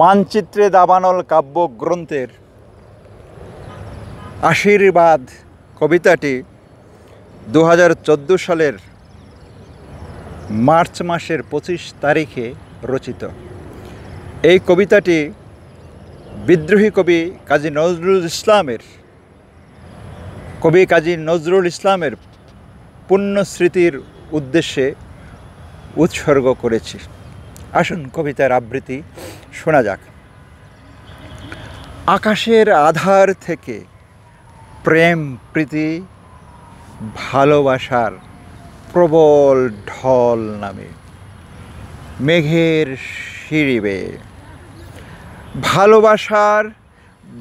মানচিত্রে দাবানল কাব্যগ্রন্থের আশীর্বাদ কবিতাটি 2014 সালের মার্চ মাসের 25 তারিখে রচিত। এই কবিতাটি বিদ্রোহী কবি কাজী নজরুল ইসলামের পুণ্যস্মৃতির উদ্দেশ্যে উৎসর্গ করেছি। আসুন কবিতার আবৃত্তি শোনা যাক। আকাশের আধার থেকে প্রেম প্রীতি ভালোবাসার প্রবল ঢল নামে মেঘের সিঁড়ি বেয়ে, ভালোবাসার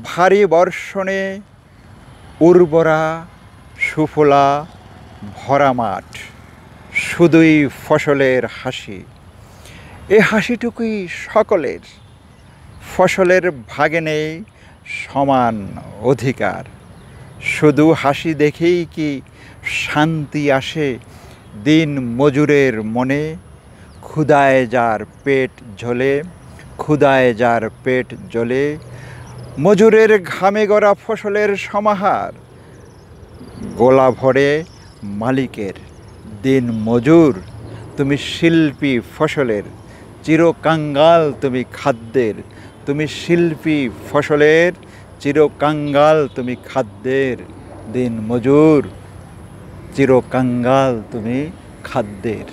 ভারী বর্ষণে উর্বরা সুফলা ভরা মাঠ, শুধুই ফসলের হাসি। এ হাসিটুকুই সকলের, ফসলের ভাগে নেই সমান অধিকার। শুধু হাসি দেখেই কি শান্তি আসে দিন মজুরের মনে? ক্ষুধায় যার পেট জ্বলে, মজুরের ঘামে গড়া ফসলের সমাহার। গোলা ভরে মালিকের, দিন মজুর তুমি শিল্পী ফসলের, চিরকাঙ্গাল তুমি খাদ্যের। তুমি শিল্পী ফসলের, চিরকাঙ্গাল তুমি খাদ্যের। দিন মজুর চিরকাঙ্গাল তুমি খাদ্যের।